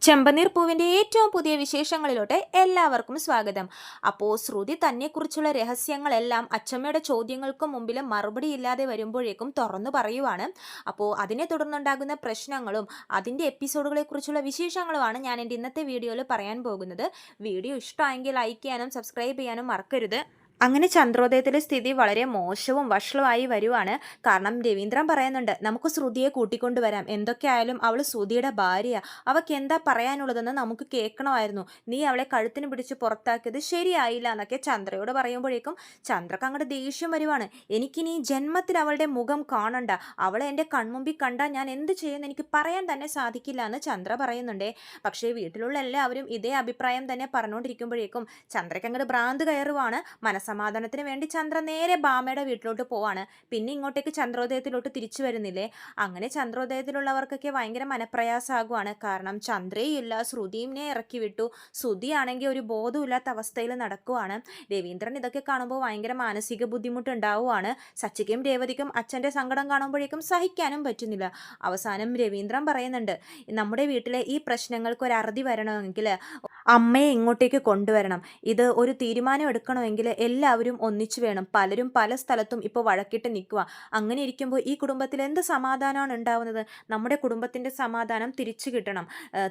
ചെമ്പനീർ പൂവിൻ്റെ ഏറ്റവും പുതിയ വിശേഷങ്ങളിലോട്ട് എല്ലാവർക്കും സ്വാഗതം. അപ്പോൾ ശ്രുതി തന്നെക്കുറിച്ചുള്ള രഹസ്യങ്ങളെല്ലാം അച്ചമ്മയുടെ ചോദ്യങ്ങൾക്ക് മുമ്പിൽ മറുപടിയില്ലാതെ വരുമ്പോഴേക്കും തുറന്നു പറയുവാണ്. അപ്പോൾ അതിനെ തുടർന്നുണ്ടാകുന്ന പ്രശ്നങ്ങളും അതിൻ്റെ എപ്പിസോഡുകളെക്കുറിച്ചുള്ള വിശേഷങ്ങളുമാണ് ഞാൻ എൻ്റെ ഇന്നത്തെ വീഡിയോയിൽ പറയാൻ പോകുന്നത്. വീഡിയോ ഇഷ്ടമായെങ്കിൽ ലൈക്ക് ചെയ്യാനും സബ്സ്ക്രൈബ് ചെയ്യാനും മറക്കരുത്. അങ്ങനെ ചന്ദ്രോദയത്തിലെ സ്ഥിതി വളരെ മോശവും വഷളവുമായി വരുവാണ്. കാരണം രവീന്ദ്രൻ പറയുന്നുണ്ട്, നമുക്ക് ശ്രുതിയെ കൂട്ടിക്കൊണ്ടുവരാം, എന്തൊക്കെയായാലും അവൾ ശ്രുതിയുടെ ഭാര്യ, അവൾക്ക് എന്താ പറയാനുള്ളതെന്ന് നമുക്ക് കേൾക്കണമായിരുന്നു, നീ അവളെ കഴുത്തിന് പിടിച്ച് പുറത്താക്കിയത് ശരിയായില്ല എന്നൊക്കെ ചന്ദ്രയോട് പറയുമ്പോഴേക്കും ചന്ദ്രക്ക് അങ്ങോട്ട് ദേഷ്യം വരുവാണ്. എനിക്കിനി ജന്മത്തിൽ അവളുടെ മുഖം കാണണ്ട, അവളെ എൻ്റെ കൺമുമ്പിൽ കണ്ടാൽ ഞാൻ എന്ത് ചെയ്യുമെന്ന് എനിക്ക് പറയാൻ തന്നെ സാധിക്കില്ല എന്ന് ചന്ദ്ര പറയുന്നുണ്ടേ. പക്ഷേ വീട്ടിലുള്ള എല്ലാവരും ഇതേ അഭിപ്രായം തന്നെ പറഞ്ഞുകൊണ്ടിരിക്കുമ്പോഴേക്കും ചന്ദ്രയ്ക്ക് അങ്ങോട്ട് ഭ്രാന്ത് കയറുവാണ്. സമാധാനത്തിന് വേണ്ടി ചന്ദ്ര നേരെ ബാമയുടെ വീട്ടിലോട്ട് പോവാണ്. പിന്നെ ഇങ്ങോട്ടേക്ക് ചന്ദ്രോദയത്തിലോട്ട് തിരിച്ചു വരുന്നില്ലേ. അങ്ങനെ ചന്ദ്രോദയത്തിലുള്ളവർക്കൊക്കെ ഭയങ്കര മനപ്രയാസമാകുവാണ്. കാരണം ചന്ദ്രയില്ല, ശ്രുതിനെ ഇറക്കി വിട്ടു. ശ്രുതിയാണെങ്കിൽ ഒരു ബോധമില്ലാത്ത അവസ്ഥയിൽ നടക്കുവാണ്. രവീന്ദ്രൻ ഇതൊക്കെ കാണുമ്പോൾ ഭയങ്കര മാനസിക ബുദ്ധിമുട്ടുണ്ടാവുകയാണ്. സച്ചിക്കും രേവതിക്കും അച്ഛൻ്റെ സങ്കടം കാണുമ്പോഴേക്കും സഹിക്കാനും പറ്റുന്നില്ല. അവസാനം രവീന്ദ്രൻ പറയുന്നുണ്ട്, നമ്മുടെ വീട്ടിലെ ഈ പ്രശ്നങ്ങൾക്ക് ഒരു അറുതി വരണമെങ്കിൽ അമ്മയെ ഇങ്ങോട്ടേക്ക് കൊണ്ടുവരണം. ഇത് ഒരു തീരുമാനം എടുക്കണമെങ്കിൽ എല്ലാവരും ഒന്നിച്ചു വേണം. പലരും പല സ്ഥലത്തും ഇപ്പോൾ വഴക്കിട്ട് നിൽക്കുക. അങ്ങനെ ഇരിക്കുമ്പോൾ ഈ കുടുംബത്തിൽ എന്ത് സമാധാനമാണ് ഉണ്ടാവുന്നത്? നമ്മുടെ കുടുംബത്തിൻ്റെ സമാധാനം തിരിച്ചു കിട്ടണം.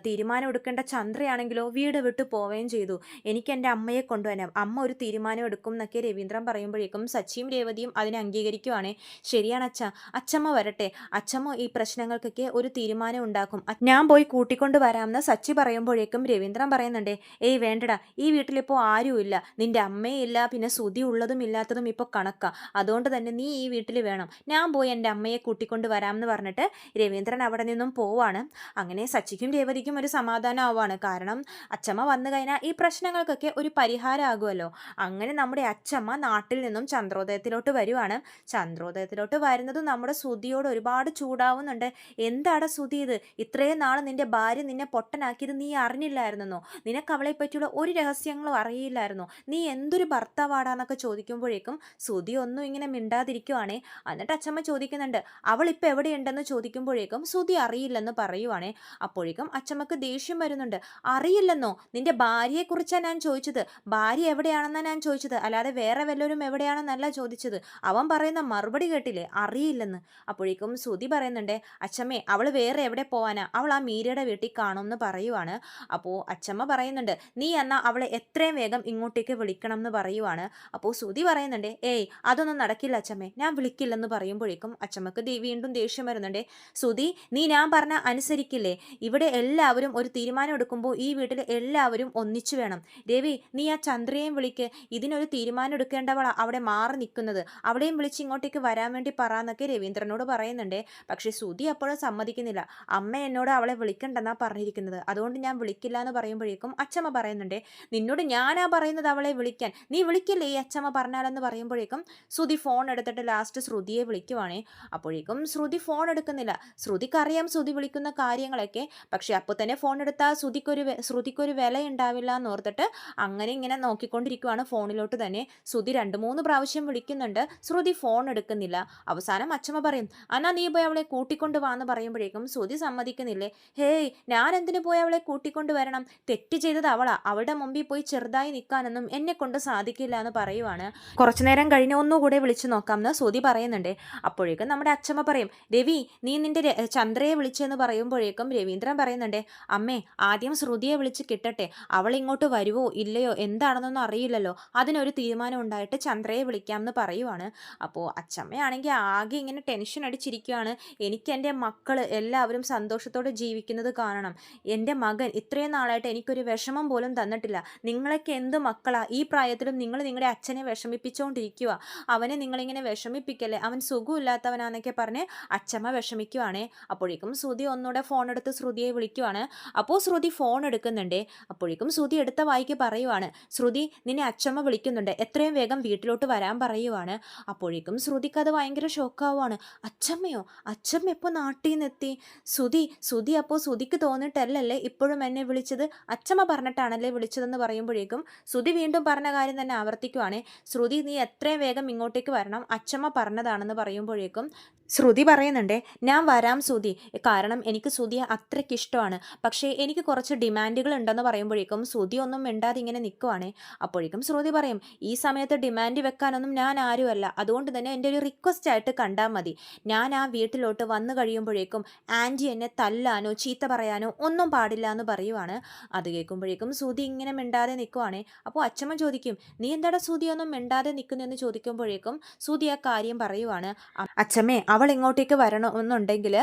തീരുമാനം എടുക്കേണ്ട ചന്ദ്രയാണെങ്കിലോ വീട് വിട്ട് പോവുകയും ചെയ്തു. എനിക്ക് എൻ്റെ അമ്മയെ കൊണ്ടുവരാം, അമ്മ ഒരു തീരുമാനം എടുക്കും എന്നൊക്കെ രവീന്ദ്രൻ പറയുമ്പോഴേക്കും സച്ചിയും രേവതിയും അതിനെ അംഗീകരിക്കുവാണേ. ശരിയാണ് അച്ഛ, അച്ഛമ്മ വരട്ടെ, അച്ഛമ്മ ഈ പ്രശ്നങ്ങൾക്കൊക്കെ ഒരു തീരുമാനം ഉണ്ടാക്കും, ഞാൻ പോയി കൂട്ടിക്കൊണ്ട് വരാമെന്ന് സച്ചി പറയുമ്പോഴേക്കും രവീന്ദ്രൻ പറയുന്നുണ്ട്, ഏയ് വേണ്ടടാ, ഈ വീട്ടിലിപ്പോൾ ആരുമില്ല, നിൻ്റെ അമ്മയില്ല, പിന്നെ ശ്രുതി ഉള്ളതും ഇല്ലാത്തതും ഇപ്പോൾ കണക്കാ, അതുകൊണ്ട് തന്നെ നീ ഈ വീട്ടിൽ വേണം, ഞാൻ പോയി എൻ്റെ അമ്മയെ കൂട്ടിക്കൊണ്ട് വരാമെന്ന് പറഞ്ഞിട്ട് രവീന്ദ്രൻ അവിടെ നിന്നും പോവാണ്. അങ്ങനെ സച്ചിക്കും രേവതിക്കും ഒരു സമാധാനം ആവുകയാണ്. കാരണം അച്ചമ്മ വന്നു കഴിഞ്ഞാൽ ഈ പ്രശ്നങ്ങൾക്കൊക്കെ ഒരു പരിഹാരമാകുമല്ലോ. അങ്ങനെ നമ്മുടെ അച്ചമ്മ നാട്ടിൽ നിന്നും ചന്ദ്രോദയത്തിലോട്ട് വരുവാണ്. ചന്ദ്രോദയത്തിലോട്ട് വരുന്നതും നമ്മുടെ ശ്രുതിയോട് ഒരുപാട് ചൂടാവുന്നുണ്ട്. എന്താണ് ശ്രുതി ഇത്? ഇത്രയും നാൾ നിൻ്റെ ഭാര്യ നിന്നെ പൊട്ടനാക്കിയത് നീ അറിഞ്ഞില്ലായിരുന്നോ? നിനക്ക് അവളെ പറ്റിയുള്ള ഒരു രഹസ്യങ്ങളും അറിയില്ലായിരുന്നോ? നീ എന്തൊരു ഭർത്താവാടാന്നൊക്കെ ചോദിക്കുമ്പോഴേക്കും ശ്രുതി ഒന്നും ഇങ്ങനെ മിണ്ടാതിരിക്കുവാണേ. എന്നിട്ട് അച്ചമ്മ ചോദിക്കുന്നുണ്ട്, അവളിപ്പോൾ എവിടെയുണ്ടെന്ന് ചോദിക്കുമ്പോഴേക്കും ശ്രുതി അറിയില്ലെന്ന് പറയുവാണേ. അപ്പോഴേക്കും അച്ചമ്മക്ക് ദേഷ്യം വരുന്നുണ്ട്. അറിയില്ലെന്നോ? നിന്റെ ഭാര്യയെക്കുറിച്ചാണ് ഞാൻ ചോദിച്ചത്, ഭാര്യ എവിടെയാണെന്നാണ് ഞാൻ ചോദിച്ചത്, അല്ലാതെ വേറെ വല്ലവരും എവിടെയാണെന്നല്ല ചോദിച്ചത്. അവൻ പറയുന്ന മറുപടി കേട്ടില്ലേ, അറിയില്ലെന്ന്. അപ്പോഴേക്കും ശ്രുതി പറയുന്നുണ്ട്, അച്ചമ്മേ അവൾ വേറെ എവിടെ പോവാനാ, അവൾ ആ മീരയുടെ വീട്ടിൽ കാണുമെന്ന് പറയുവാണ്. അപ്പോൾ അച്ചമ്മ പറയുന്നുണ്ട്, നീ എന്നാൽ അവളെ എത്രയും വേഗം ഇങ്ങോട്ടേക്ക് വിളിക്കണം എന്ന് പറയുവാണ്. അപ്പോൾ ശ്രുതി പറയുന്നുണ്ട്, ഏയ് അതൊന്നും നടക്കില്ല അച്ചമ്മേ, ഞാൻ വിളിക്കില്ലെന്ന് പറയുമ്പോഴേക്കും അച്ചമ്മക്ക് വീണ്ടും ദേഷ്യം വരുന്നുണ്ട്. ശ്രുതി, നീ ഞാൻ പറഞ്ഞ അനുസരിക്കില്ലേ? ഇവിടെ എല്ലാവരും ഒരു തീരുമാനം എടുക്കുമ്പോൾ ഈ വീട്ടിൽ എല്ലാവരും ഒന്നിച്ചു വേണം. രവി, നീ ആ ചന്ദ്രയെയും വിളിക്ക്, ഇതിനൊരു തീരുമാനം എടുക്കേണ്ടവളാ അവിടെ മാറി നിൽക്കുന്നത്, അവളെയും വിളിച്ച് ഇങ്ങോട്ടേക്ക് വരാൻ വേണ്ടി പറയാന്നൊക്കെ രവീന്ദ്രനോട് പറയുന്നുണ്ട്. പക്ഷേ ശ്രുതി അപ്പോഴും സമ്മതിക്കുന്നില്ല. അമ്മ എന്നോട് അവളെ വിളിക്കണ്ടെന്നാ പറഞ്ഞിരിക്കുന്നത്, അതുകൊണ്ട് ഞാൻ വിളിക്കില്ല എന്ന് പറയുമ്പോഴേക്കും അച്ചമ്മ പറയുന്നുണ്ട്, നിന്നോട് ഞാനാ പറയുന്നത് അവളെ വിളിക്കാൻ, നീ വിളിക്കില്ലേ ഈ അച്ചമ്മ പറഞ്ഞാലെന്ന് പറയുമ്പോഴേക്കും ശ്രുതി ഫോൺ എടുത്തിട്ട് ലാസ്റ്റ് ശ്രുതിയെ വിളിക്കുവാണേ. അപ്പോഴേക്കും ശ്രുതി ഫോൺ എടുക്കുന്നില്ല. ശ്രുതിക്കറിയാം ശ്രുതി വിളിക്കുന്ന കാര്യങ്ങളൊക്കെ, പക്ഷെ അപ്പോൾ തന്നെ ഫോൺ എടുത്താൽ ശ്രുതിക്കൊരു വില ഉണ്ടാവില്ല എന്ന് ഓർത്തിട്ട് അങ്ങനെ ഇങ്ങനെ നോക്കിക്കൊണ്ടിരിക്കുവാണ് ഫോണിലോട്ട് തന്നെ. ശ്രുതി 2-3 പ്രാവശ്യം വിളിക്കുന്നുണ്ട്, ശ്രുതി ഫോൺ എടുക്കുന്നില്ല. അവസാനം അച്ചമ്മ പറയും, എന്നാ നീ പോയി അവളെ കൂട്ടിക്കൊണ്ട് വാന്ന് പറയുമ്പോഴേക്കും ശ്രുതി സമ്മതിക്കുന്നില്ലേ. ഹേയ്, ഞാൻ എന്തിനു പോയി അവളെ കൂട്ടിക്കൊണ്ട് വരണം, തെറ്റ് ചെയ്തത് അവളാ, അവളുടെ മുമ്പിൽ പോയി ചെറുതായി നിൽക്കാനൊന്നും എന്നെ കൊണ്ട് സാധിക്കില്ല എന്ന് പറയുവാണ്. കുറച്ചു നേരം കഴിഞ്ഞ് ഒന്നുകൂടെ വിളിച്ചു നോക്കാമെന്ന് ശ്രുതി പറയുന്നുണ്ട്. അപ്പോഴേക്കും നമ്മുടെ അച്ചമ്മ പറയും, രവി, നീ നിന്റെ ചന്ദ്രയെ വിളിച്ചെന്ന് പറയുമ്പോഴേക്കും രവീന്ദ്രൻ പറയുന്നുണ്ട്, അമ്മേ ആദ്യം ശ്രുതിയെ വിളിച്ച് കിട്ടട്ടെ, അവൾ ഇങ്ങോട്ട് വരുവോ ഇല്ലയോ എന്താണെന്നൊന്നും അറിയില്ലല്ലോ, അതിനൊരു തീരുമാനം ഉണ്ടായിട്ട് ചന്ദ്രയെ വിളിക്കാമെന്ന് പറയുവാണ്. അപ്പോൾ അച്ചമ്മയാണെങ്കിൽ ആകെ ഇങ്ങനെ ടെൻഷൻ അടിച്ചിരിക്കുകയാണ്. എനിക്ക് എൻ്റെ മക്കൾ എല്ലാവരും സന്തോഷത്തോടെ ജീവിക്കുന്നത് കാണണം. എൻ്റെ മകൻ ഇത്രയും നാളായിട്ട് എനിക്കൊരു വിഷമം പോലും തന്നിട്ടില്ല. നിങ്ങളൊക്കെ എന്ത് മക്കളാ, ഈ പ്രായത്തിലും നിങ്ങൾ നിങ്ങളുടെ അച്ഛനെ വിഷമിപ്പിച്ചുകൊണ്ടിരിക്കുക, അവനെ നിങ്ങളിങ്ങനെ വിഷമിപ്പിക്കല്ലേ, അവൻ സുഖമില്ലാത്തവനാന്നൊക്കെ പറഞ്ഞ് അച്ചമ്മ വിഷമിക്കുവാണേ. അപ്പോഴേക്കും ശ്രുതി ഒന്നുകൂടെ ഫോൺ എടുത്ത് ശ്രുതിയെ വിളിക്കുവാണ്. അപ്പോൾ ശ്രുതി ഫോൺ എടുക്കുന്നുണ്ടേ. അപ്പോഴേക്കും ശ്രുതി എടുത്ത വായിക്ക് പറയുവാണ്, ശ്രുതി, നിന്നെ അച്ചമ്മ വിളിക്കുന്നുണ്ട്, എത്രയും വേഗം വീട്ടിലോട്ട് വരാൻ പറയുവാണ്. അപ്പോഴേക്കും ശ്രുതിക്ക് അത് ഭയങ്കര ഷോക്കാവുകയാണ്. അച്ചമ്മയോ? അച്ചമ്മ ഇപ്പോൾ നാട്ടിൽ നിന്ന് എത്തി? ശ്രുതി അപ്പോൾ ശ്രുതിക്ക് തോന്നിയിട്ടല്ലേ ഇപ്പോഴും എന്നെ വിളിച്ചത്, അച്ചമ്മ പറഞ്ഞിട്ടാണല്ലേ വിളിച്ചതെന്ന് പറയുമ്പോഴേക്കും ശ്രുതി വീണ്ടും പറഞ്ഞ കാര്യം തന്നെ ചോദിക്കുവാണേ, ശ്രുതി നീ എത്രയും വേഗം ഇങ്ങോട്ടേക്ക് വരണം, അച്ചമ്മ പറഞ്ഞതാണെന്ന് പറയുമ്പോഴേക്കും ശ്രുതി പറയുന്നുണ്ടേ, ഞാൻ വരാം ശ്രുതി, കാരണം എനിക്ക് ശ്രുതിയെ അത്രയ്ക്ക് ഇഷ്ടമാണ്. പക്ഷേ എനിക്ക് കുറച്ച് ഡിമാൻഡുകൾ ഉണ്ടെന്ന് പറയുമ്പോഴേക്കും ശ്രുതി ഒന്നും മിണ്ടാതെ ഇങ്ങനെ നിൽക്കുവാണേ. അപ്പോഴേക്കും ശ്രുതി പറയും, ഈ സമയത്ത് ഡിമാൻഡ് വെക്കാനൊന്നും ഞാൻ ആരുമല്ല, അതുകൊണ്ട് തന്നെ എൻ്റെ ഒരു റിക്വസ്റ്റ് ആയിട്ട് കണ്ടാൽ മതി. ഞാൻ ആ വീട്ടിലോട്ട് വന്നു കഴിയുമ്പോഴേക്കും ആൻറ്റി എന്നെ തല്ലാനോ ചീത്ത പറയാനോ ഒന്നും പാടില്ല എന്ന് പറയുവാണ്. അത് കേൾക്കുമ്പോഴേക്കും ശ്രുതി ഇങ്ങനെ മിണ്ടാതെ നിൽക്കുവാണേ. അപ്പോൾ അച്ചമ്മ ചോദിക്കും, നീ എന്താടാ ശ്രുതി ഒന്നും മിണ്ടാതെ നിൽക്കുന്നതെന്ന് ചോദിക്കുമ്പോഴേക്കും ശ്രുതി ആ കാര്യം പറയുവാണ്. അച്ചമ്മേ, അവൾ ഇങ്ങോട്ടേക്ക് വരണമെന്നുണ്ടെങ്കിൽ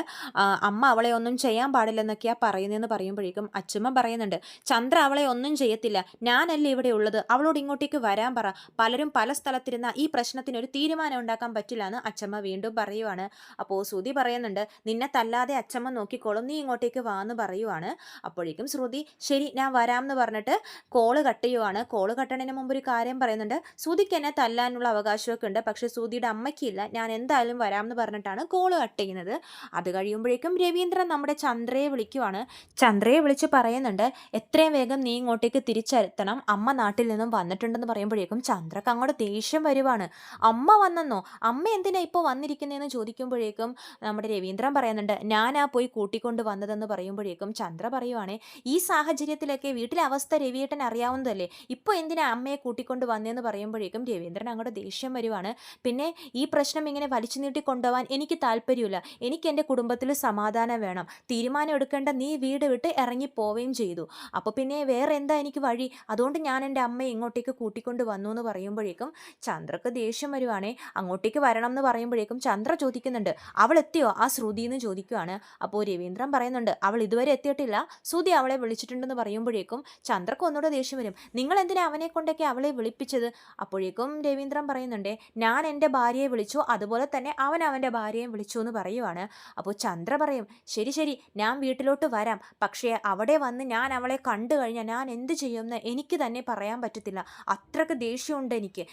അമ്മ അവളെ ഒന്നും ചെയ്യാൻ പാടില്ലെന്നൊക്കെയാണ് പറയുന്നതെന്ന് പറയുമ്പോഴേക്കും അച്ചമ്മ പറയുന്നുണ്ട്, ചന്ദ്ര അവളെ ഒന്നും ചെയ്യത്തില്ല, ഞാനല്ലേ ഇവിടെ ഉള്ളത്, അവളോട് ഇങ്ങോട്ടേക്ക് വരാൻ പറ. പലരും പല സ്ഥലത്തിരുന്ന ഈ പ്രശ്നത്തിന് ഒരു തീരുമാനം ഉണ്ടാക്കാൻ പറ്റില്ല എന്ന് അച്ചമ്മ വീണ്ടും പറയുവാണ്. അപ്പോൾ ശ്രുതി പറയുന്നുണ്ട്, നിന്നെ തല്ലാതെ അച്ചമ്മ നോക്കിക്കോളും, നീ ഇങ്ങോട്ടേക്ക് വാ എന്ന് പറയുവാണ്. അപ്പോഴേക്കും ശ്രുതി ശരി ഞാൻ വരാം എന്ന് പറഞ്ഞിട്ട് കോള് കട്ട് ചെയ്യുവാണ്. കോള് കട്ടണതിന് മുമ്പ് ഒരു കാര്യം പറയുന്നുണ്ട്, ശ്രുതിക്ക് എന്നെ തല്ലാനുള്ള അവകാശമൊക്കെ ഉണ്ട്, പക്ഷേ ശ്രുതിയുടെ അമ്മയ്ക്കില്ല, ഞാൻ എന്തായാലും വരാം എന്ന് പറഞ്ഞിട്ടാണ് കോള് കട്ട് ചെയ്യുന്നത്. അത് കഴിയുമ്പോഴേക്കും രവീന്ദ്രൻ നമ്മുടെ ചന്ദ്രയെ വിളിക്കുവാണ്. ചന്ദ്രയെ വിളിച്ച് പറയുന്നുണ്ട്, എത്രയും വേഗം നീ ഇങ്ങോട്ടേക്ക് തിരിച്ചെത്തണം, അമ്മ നാട്ടിൽ നിന്നും വന്നിട്ടുണ്ടെന്ന് പറയുമ്പോഴേക്കും ചന്ദ്രക്ക് അങ്ങോട്ട് ദേഷ്യം വരുവാണ്. അമ്മ വന്നെന്നോ, അമ്മ എന്തിനാ ഇപ്പോൾ വന്നിരിക്കുന്നതെന്ന് ചോദിക്കുമ്പോഴേക്കും നമ്മുടെ രവീന്ദ്രൻ പറയുന്നുണ്ട്, ഞാനാ പോയി കൂട്ടിക്കൊണ്ട് വന്നതെന്ന് പറയുമ്പോഴേക്കും ചന്ദ്ര പറയുവാണേ, ഈ സാഹചര്യത്തിലൊക്കെ വീട്ടിലെ അവസ്ഥ രവിയേട്ടൻ അറിയാവുന്നതല്ലേ, ഇപ്പോൾ എന്തിനാ അമ്മയെ കൂട്ടിക്കൊണ്ട് വന്നതെന്ന് പറയുമ്പോഴേക്കും രവീന്ദ്രൻ അങ്ങോട്ട് ദേഷ്യം വരുവാണ്. പിന്നെ ഈ പ്രശ്നം ഇങ്ങനെ വലിച്ചു നീട്ടി കൊണ്ടുപോകാൻ എനിക്ക് താല്പര്യമില്ല, എനിക്ക് എൻ്റെ കുടുംബത്തിൽ സമാധാനം വേണം, തീരുമാനം എടുക്കേണ്ട നീ വീട് വിട്ട് ഇറങ്ങിപ്പോവുകയും ചെയ്തു, അപ്പോൾ പിന്നെ വേറെ എന്താ എനിക്ക് വഴി, അതുകൊണ്ട് ഞാൻ എൻ്റെ അമ്മയെ ഇങ്ങോട്ടേക്ക് കൂട്ടിക്കൊണ്ട് വന്നു എന്ന് പറയുമ്പോഴേക്കും ചന്ദ്രക്ക് ദേഷ്യം വരുവാണേ. അങ്ങോട്ടേക്ക് വരണം എന്ന് പറയുമ്പോഴേക്കും ചന്ദ്ര ചോദിക്കുന്നുണ്ട്, അവൾ എത്തിയോ ആ ശ്രുതി എന്ന് ചോദിക്കുവാണ്. അപ്പോൾ രവീന്ദ്രൻ പറയുന്നുണ്ട്, അവൾ ഇതുവരെ എത്തിയിട്ടില്ല, ശ്രുതി അവളെ വിളിച്ചിട്ടുണ്ടെന്ന് പറയുമ്പോഴേക്കും ചന്ദ്രക്ക് ഒന്നുകൂടെ ദേഷ്യം വരും, നിങ്ങൾ എന്തിനാ അവനെ കൊണ്ടൊക്കെ അവളെ വിളിപ്പിച്ചത്. അപ്പോഴേക്കും രവീന്ദ്രൻ പറയുന്നുണ്ട്, ഞാൻ എൻ്റെ ഭാര്യയെ വിളിച്ചു, അതുപോലെ തന്നെ അവൻ അവൻ്റെ ഭാര്യയെ വിളിച്ചു എന്ന് പറയുവാണ്. അപ്പോൾ ചന്ദ്ര പറയും, ശരി ശരി ഞാൻ വീട്ടിലോട്ട് വരാം, പക്ഷേ അവിടെ വന്ന് ഞാൻ അവളെ കണ്ടു കഴിഞ്ഞാൽ ഞാൻ എന്ത് ചെയ്യുമെന്ന് എനിക്ക് തന്നെ പറയാൻ പറ്റത്തില്ല, അത്രയ്ക്ക് ദേഷ്യമുണ്ട് എനിക്ക്,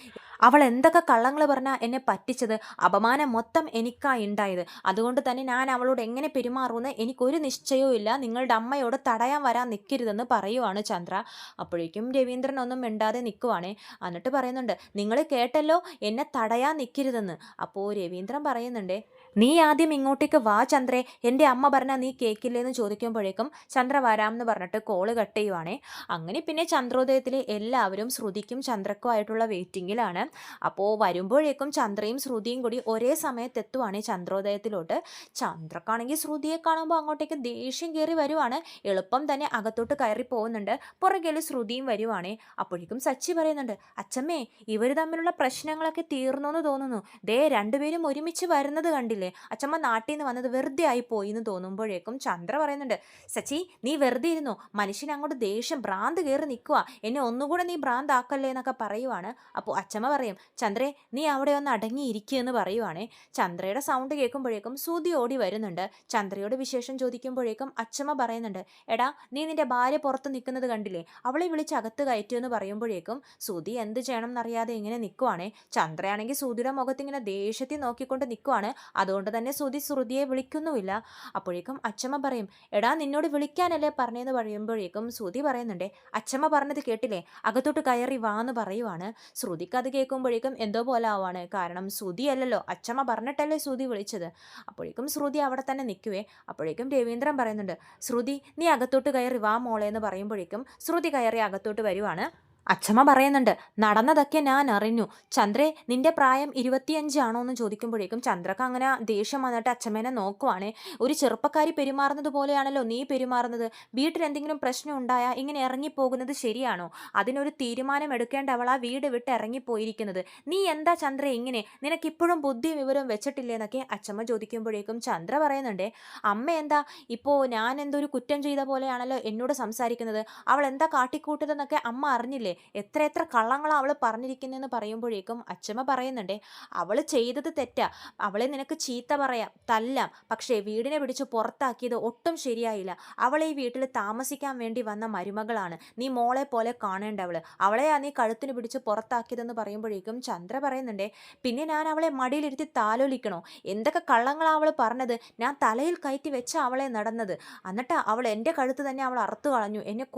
അവൾ എന്തൊക്കെ കള്ളങ്ങൾ പറഞ്ഞാൽ എന്നെ പറ്റിച്ചത്, അപമാനം മൊത്തം എനിക്കാണ് ഉണ്ടായത്, അതുകൊണ്ട് തന്നെ ഞാൻ അവളോട് എങ്ങനെ പെരുമാറുമെന്ന് എനിക്കൊരു നിശ്ചയവും ഇല്ല, നിങ്ങളുടെ അമ്മയോട് തടയാൻ വരാൻ നിൽക്കരുതെന്ന് പറയുവാണ് ചന്ദ്ര. അപ്പോഴേക്കും രവീന്ദ്രൻ ഒന്നും മിണ്ടാതെ നിൽക്കുവാണേ. എന്നിട്ട് പറയുന്നുണ്ട്, നിങ്ങൾ കേട്ടല്ലോ എന്നെ തടയാൻ നിൽക്കരുതെന്ന്. അപ്പോൾ രവീന്ദ്രൻ പറയുന്നുണ്ട്, നീ ആദ്യം ഇങ്ങോട്ടേക്ക് വാ ചന്ദ്രേ, എൻ്റെ അമ്മ പറഞ്ഞാൽ നീ കേൾക്കില്ലേന്ന് ചോദിക്കുമ്പോഴേക്കും ചന്ദ്ര വരാമെന്ന് പറഞ്ഞിട്ട് കോള് കട്ട് ചെയ്യുവാണേ. അങ്ങനെ പിന്നെ ചന്ദ്രോദയത്തിൽ എല്ലാവരും ശ്രുതിക്കും ചന്ദ്രക്കും ആയിട്ടുള്ള വെയിറ്റിങ്ങിലാണ്. അപ്പോൾ വരുമ്പോഴേക്കും ചന്ദ്രയും ശ്രുതിയും കൂടി ഒരേ സമയത്ത് എത്തുവാണ് ചന്ദ്രോദയത്തിലോട്ട്. ചന്ദ്രക്കാണെങ്കിൽ ശ്രുതിയെ കാണുമ്പോൾ അങ്ങോട്ടേക്ക് ദേഷ്യം കയറി വരുവാണ്, എളുപ്പം തന്നെ അകത്തോട്ട് കയറി പോകുന്നുണ്ട്. പുറകിൽ ശ്രുതിയും വരുവാണേ. അപ്പോഴേക്കും സച്ചി പറയുന്നുണ്ട്, അച്ചമ്മേ ഇവർ തമ്മിലുള്ള പ്രശ്നങ്ങളൊക്കെ തീർന്നു എന്ന് തോന്നുന്നു, ദേ രണ്ടുപേരും ഒരുമിച്ച് വരുന്നത് കണ്ടില്ലേ, അച്ചമ്മ നാട്ടിൽ നിന്ന് വന്നത് വെറുതെ ആയി പോയി എന്ന് തോന്നുമ്പോഴേക്കും ചന്ദ്ര പറയുന്നുണ്ട്, സച്ചി നീ വെറുതെ ഇരുന്നോ, മനുഷ്യൻ അങ്ങോട്ട് ദേഷ്യം ഭ്രാന്ത് കയറി നിൽക്കുക, എന്നെ ഒന്നുകൂടെ നീ ഭ്രാന്താക്കല്ലേ എന്നൊക്കെ പറയുവാണ്. അപ്പോൾ അച്ചമ്മ പറയും, ചന്ദ്രേ നീ അവിടെ ഒന്ന് അടങ്ങിയിരിക്കുക എന്ന് പറയുവാണേ. ചന്ദ്രയുടെ സൗണ്ട് കേൾക്കുമ്പോഴേക്കും ശ്രുതി ഓടി വരുന്നുണ്ട്. ചന്ദ്രയോട് വിശേഷം ചോദിക്കുമ്പോഴേക്കും അച്ചമ്മ പറയുന്നുണ്ട്, എടാ നീ നിന്റെ ഭാര്യ പുറത്ത് നിൽക്കുന്നത് കണ്ടില്ലേ, അവളെ വിളിച്ച് അകത്ത് കയറ്റുമെന്ന് പറയുമ്പോഴേക്കും ശ്രുതി എന്ത് ചെയ്യണം എന്നറിയാതെ ഇങ്ങനെ നിൽക്കുവാണേ. ചന്ദ്രയാണെങ്കിൽ ശ്രുതിയുടെ മുഖത്ത് ഇങ്ങനെ ദേഷ്യത്തിൽ നോക്കിക്കൊണ്ട് നിൽക്കുവാണ്. അതുകൊണ്ട് തന്നെ ശ്രുതിയെ വിളിക്കുന്നുമില്ല. അപ്പോഴേക്കും അച്ചമ്മ പറയും, എടാ നിന്നോട് വിളിക്കാനല്ലേ പറഞ്ഞതെന്ന് പറയുമ്പോഴേക്കും ശ്രുതി പറയുന്നുണ്ട്, അച്ചമ്മ പറഞ്ഞത് കേട്ടില്ലേ, അകത്തോട്ട് കയറി വാ എന്ന് പറയുവാണ്. ശ്രുതിക്ക് അത് കേൾക്കുമ്പോഴേക്കും എന്തോ പോലെ ആവാണ്, കാരണം ശ്രുതി അല്ലല്ലോ, അച്ചമ്മ പറഞ്ഞിട്ടല്ലേ ശ്രുതി വിളിച്ചത്. അപ്പോഴേക്കും ശ്രുതി അവിടെ തന്നെ നിൽക്കുവേ. അപ്പോഴേക്കും രവീന്ദ്രൻ പറയുന്നുണ്ട്, ശ്രുതി നീ അകത്തോട്ട് കയറി വാ മോളെ എന്ന് പറയുമ്പോഴേക്കും ശ്രുതി കയറി അകത്തോട്ട് വരുവാണ്. അച്ഛമ്മ പറയുന്നുണ്ട്, നടന്നതൊക്കെ ഞാൻ അറിഞ്ഞു, ചന്ദ്രേ നിന്റെ പ്രായം 25 ആണോ എന്ന് ചോദിക്കുമ്പോഴേക്കും ചന്ദ്രക്ക് അങ്ങനെ ദേഷ്യം വന്നിട്ട് അച്ഛമ്മേനെ നോക്കുവാണേ. ഒരു ചെറുപ്പക്കാരി പെരുമാറുന്നത് പോലെയാണല്ലോ നീ പെരുമാറുന്നത്, വീട്ടിൽ എന്തെങ്കിലും പ്രശ്നം ഉണ്ടായാൽ ഇങ്ങനെ ഇറങ്ങിപ്പോകുന്നത് ശരിയാണോ, അതിനൊരു തീരുമാനം എടുക്കേണ്ട അവൾ ആ വീട് വിട്ട് ഇറങ്ങിപ്പോയിരിക്കുന്നത്, നീ എന്താ ചന്ദ്ര ഇങ്ങനെ, നിനക്കിപ്പോഴും ബുദ്ധിയും വിവരവും വെച്ചിട്ടില്ലേ എന്നൊക്കെ അച്ഛമ്മ ചോദിക്കുമ്പോഴേക്കും ചന്ദ്ര പറയുന്നുണ്ട്, അമ്മ എന്താ ഇപ്പോൾ ഞാൻ എന്തൊരു കുറ്റം ചെയ്ത പോലെയാണല്ലോ എന്നോട് സംസാരിക്കുന്നത്, അവൾ എന്താ കാട്ടിക്കൂട്ടതെന്നൊക്കെ അമ്മ അറിഞ്ഞില്ലേ, എത്ര എത്ര കള്ളങ്ങളാണ് അവൾ പറഞ്ഞിരിക്കുന്നതെന്ന് പറയുമ്പോഴേക്കും അച്ഛമ്മ പറയുന്നുണ്ട്, അവൾ ചെയ്തത് തെറ്റാ, അവളെ നിനക്ക് ചീത്ത പറയാം തല്ലാം, പക്ഷേ വീടിനെ പിടിച്ച് പുറത്താക്കിയത് ഒട്ടും ശരിയായില്ല, അവളെ ഈ വീട്ടിൽ താമസിക്കാൻ വേണ്ടി വന്ന മരുമകളാണ്, നീ മോളെ പോലെ കാണേണ്ടവൾ, അവളെയാ നീ കഴുത്തിന് പിടിച്ച് പുറത്താക്കിയതെന്ന് പറയുമ്പോഴേക്കും ചന്ദ്ര പറയുന്നുണ്ട്, പിന്നെ ഞാൻ അവളെ മടിയിലിരുത്തി താലോലിക്കണോ, എന്തൊക്കെ കള്ളങ്ങളാണ് അവൾ പറഞ്ഞത്, ഞാൻ തലയിൽ കയറ്റി വെച്ച അവളെ നടന്നത്, എന്നിട്ട് അവൾ എൻ്റെ കഴുത്ത് തന്നെ അവൾ അറുത്തു കളഞ്ഞു, എന്നെ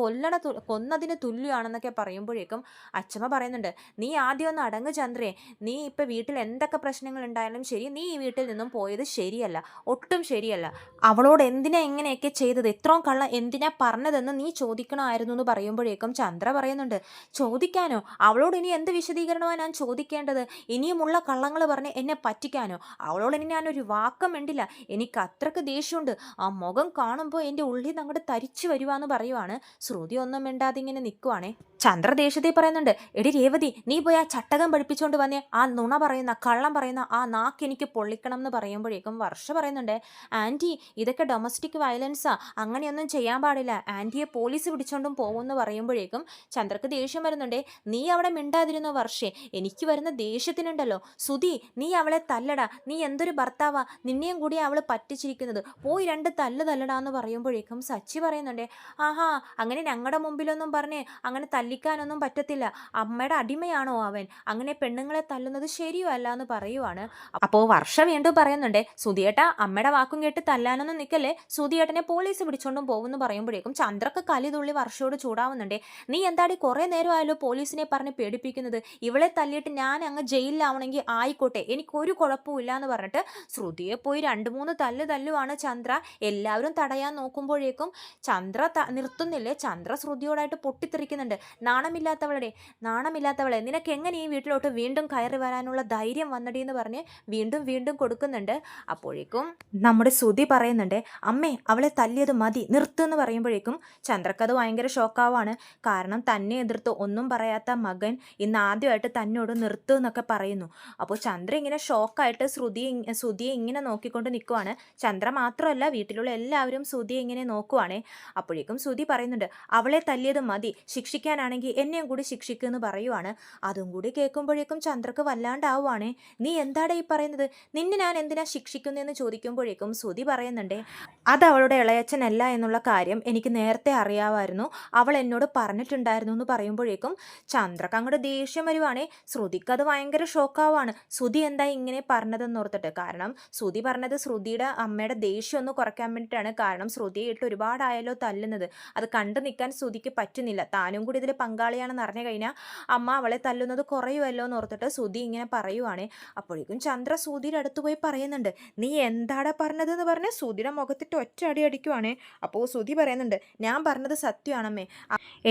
കൊന്നതിന് തുല്യമാണെന്നൊക്കെ പറയുമ്പോൾ പറയുമ്പോഴേക്കും അച്ചമ്മ പറയുന്നുണ്ട്, നീ ആദ്യം ഒന്ന് അടങ്ങ് ചന്ദ്രേ, നീ ഇപ്പം വീട്ടിൽ എന്തൊക്കെ പ്രശ്നങ്ങൾ ഉണ്ടായാലും ശരി, നീ ഈ വീട്ടിൽ നിന്നും പോയത് ശരിയല്ല, ഒട്ടും ശരിയല്ല. അവളോട് എന്തിനാ ഇങ്ങനെയൊക്കെ ചെയ്തത്, ഇത്രയും കള്ളം എന്തിനാ പറഞ്ഞതെന്ന് നീ ചോദിക്കണമായിരുന്നു എന്ന് പറയുമ്പോഴേക്കും ചന്ദ്ര പറയുന്നുണ്ട്, ചോദിക്കാനോ, അവളോട് ഇനി എന്ത് വിശദീകരണമാണ് ഞാൻ ചോദിക്കേണ്ടത്, ഇനിയുമുള്ള കള്ളങ്ങൾ പറഞ്ഞ് എന്നെ പറ്റിക്കാനോ, അവളോട് ഇനി ഞാനൊരു വാക്കം മിണ്ടില്ല, എനിക്ക് അത്രക്ക് ദേഷ്യമുണ്ട്, ആ മുഖം കാണുമ്പോൾ എൻ്റെ ഉള്ളിൽ നിന്ന് അങ്ങോട്ട് തരിച്ചു വരുവാന്ന് പറയുവാണ്. ശ്രുതി ഒന്നും മിണ്ടാതെ ഇങ്ങനെ നിൽക്കുവാണേ. ചന്ദ്ര ദേഷ്യത്തിൽ പറയുന്നുണ്ട്, എടി രേവതി, നീ പോയി ആ ചട്ടകം പഠിപ്പിച്ചുകൊണ്ട് വന്നേ, ആ നുണ പറയുന്ന കള്ളം പറയുന്ന ആ നാക്ക് എനിക്ക് പൊള്ളിക്കണം എന്ന് പറയുമ്പോഴേക്കും വർഷ പറയുന്നുണ്ട്, ആൻറ്റി ഇതൊക്കെ ഡൊമസ്റ്റിക് വയലൻസാ, അങ്ങനെയൊന്നും ചെയ്യാൻ പാടില്ല, ആൻറ്റിയെ പോലീസ് പിടിച്ചോണ്ടും പോകുമെന്ന് പറയുമ്പോഴേക്കും ചന്ദ്രക്ക് ദേഷ്യം വരുന്നുണ്ട്. നീ അവിടെ മിണ്ടാതിരുന്നോ വർഷേ, എനിക്ക് വരുന്ന ദേഷ്യത്തിനുണ്ടല്ലോ, സുധി നീ അവളെ തല്ലടാ, നീ എന്തൊരു ഭർത്താവാ, നിന്നെയും കൂടി അവൾ പറ്റിച്ചിരിക്കുന്നത്, പോയി 2 തല്ല് തല്ലടാന്ന് പറയുമ്പോഴേക്കും സച്ചി പറയുന്നുണ്ട്, ആഹാ അങ്ങനെ ഞങ്ങളുടെ മുമ്പിലൊന്നും പറഞ്ഞേ അങ്ങനെ തല്ലിക്കാനൊന്നും പറ്റത്തില്ല, അമ്മയുടെ അടിമയാണോ അവൻ, അങ്ങനെ പെണ്ണുങ്ങളെ തല്ലുന്നത് ശരിയല്ല എന്ന് പറയുവാണ്. അപ്പോൾ വർഷ വീണ്ടും പറയുന്നുണ്ട്, സുധിയേട്ട അമ്മയുടെ വാക്കും കേട്ട് തല്ലാനൊന്നും നിൽക്കല്ലേ, സുധിയേട്ടനെ പോലീസ് പിടിച്ചോണ്ടും പോകുമെന്ന് പറയുമ്പോഴേക്കും ചന്ദ്രക്ക് കലിതുള്ളി വർഷയോട് ചൂടാവുന്നുണ്ട്, നീ എന്താടി കുറേ നേരമായാലോ പോലീസിനെ പറഞ്ഞ് പേടിപ്പിക്കുന്നത്, ഇവളെ തല്ലിയിട്ട് ഞാൻ അങ്ങ് ജയിലിലാവണമെങ്കിൽ ആയിക്കോട്ടെ, എനിക്കൊരു കുഴപ്പമില്ല എന്ന് പറഞ്ഞിട്ട് ശ്രുതിയെ പോയി 2-3 തല്ലുവാണ് ചന്ദ്ര. എല്ലാവരും തടയാൻ നോക്കുമ്പോഴേക്കും ചന്ദ്ര നിർത്തുന്നില്ലേ, ചന്ദ്ര ശ്രുതിയോടായിട്ട് പൊട്ടിത്തെറിക്കുന്നുണ്ട്, നാണമില്ലാത്തവളെ നിനക്ക് എങ്ങനെ ഈ വീട്ടിലോട്ട് വീണ്ടും കയറി വരാനുള്ള ധൈര്യം വന്നടി എന്ന് പറഞ്ഞ് വീണ്ടും വീണ്ടും കൊടുക്കുന്നുണ്ട്. അപ്പോഴേക്കും നമ്മുടെ ശ്രുതി പറയുന്നുണ്ട്, അമ്മേ അവളെ തല്ലിയത് മതി, നിർത്തുമെന്ന് പറയുമ്പോഴേക്കും ചന്ദ്രക്കത് ഭയങ്കര ഷോക്കാവാണ്. കാരണം തന്നെ എതിർത്ത് ഒന്നും പറയാത്ത മകൻ ഇന്ന് ആദ്യമായിട്ട് തന്നോട് നിർത്തുക എന്നൊക്കെ പറയുന്നു. അപ്പോൾ ചന്ദ്ര ഇങ്ങനെ ഷോക്കായിട്ട് ശ്രുതിയെ ഇങ്ങനെ നോക്കിക്കൊണ്ട് നിൽക്കുവാണ്. ചന്ദ്ര മാത്രമല്ല വീട്ടിലുള്ള എല്ലാവരും ശ്രുതിയെ ഇങ്ങനെ നോക്കുവാണേ. അപ്പോഴേക്കും ശ്രുതി പറയുന്നുണ്ട്, അവളെ തല്ലിയത് മതി, ശിക്ഷിക്കാനാണെങ്കിൽ എന്നെയും കൂടി ശിക്ഷിക്കുമെന്ന് പറയുവാണ്. അതും കൂടി കേൾക്കുമ്പോഴേക്കും ചന്ദ്രക്ക് വല്ലാണ്ടാവുവാണേ. നീ എന്താടാ ഈ പറയുന്നത്, നിന്നെ ഞാൻ എന്തിനാ ശിക്ഷിക്കുന്നതെന്ന് ചോദിക്കുമ്പോഴേക്കും ശ്രുതി പറയുന്നുണ്ട്, അത് അവളുടെ ഇളയച്ചനല്ല എന്നുള്ള കാര്യം എനിക്ക് നേരത്തെ അറിയാമായിരുന്നു, അവൾ എന്നോട് പറഞ്ഞിട്ടുണ്ടായിരുന്നു എന്ന് പറയുമ്പോഴേക്കും ചന്ദ്രക്ക് അങ്ങോട്ട് ദേഷ്യം വരുവാണേ. ശ്രുതിക്ക് അത് ഭയങ്കര ഷോക്കാവാണ്, ശ്രുതി എന്താ ഇങ്ങനെ പറഞ്ഞതെന്ന് ഓർത്തിട്ട്. കാരണം ശ്രുതി പറഞ്ഞത് ശ്രുതിയുടെ അമ്മയുടെ ദേഷ്യം ഒന്ന് കുറയ്ക്കാൻ വേണ്ടിയിട്ടാണ്. കാരണം ശ്രുതിയെ ഇട്ട് ഒരുപാടായാലോ തല്ലുന്നത്, അത് കണ്ടു നിൽക്കാൻ ശ്രുതിക്ക് പറ്റുന്നില്ല, താനും കൂടി ഇതിൽ പങ്കാളിയാണെന്ന് അറിഞ്ഞു കഴിഞ്ഞാൽ അമ്മ അവളെ തല്ലുന്നത് കുറയുമല്ലോ എന്ന് ഓർത്തിട്ട് ശ്രുതി ഇങ്ങനെ പറയുവാണേ. അപ്പോഴേക്കും ചന്ദ്ര ശ്രുതിയുടെ അടുത്ത് പോയി പറയുന്നുണ്ട്, നീ എന്താടാ പറഞ്ഞതെന്ന് പറഞ്ഞ് ശ്രുതിയുടെ മുഖത്തിട്ട് ഒറ്റ അടി അടിക്കുവാണേ. അപ്പോൾ ശ്രുതി പറയുന്നുണ്ട്, ഞാൻ പറഞ്ഞത് സത്യമാണമ്മേ,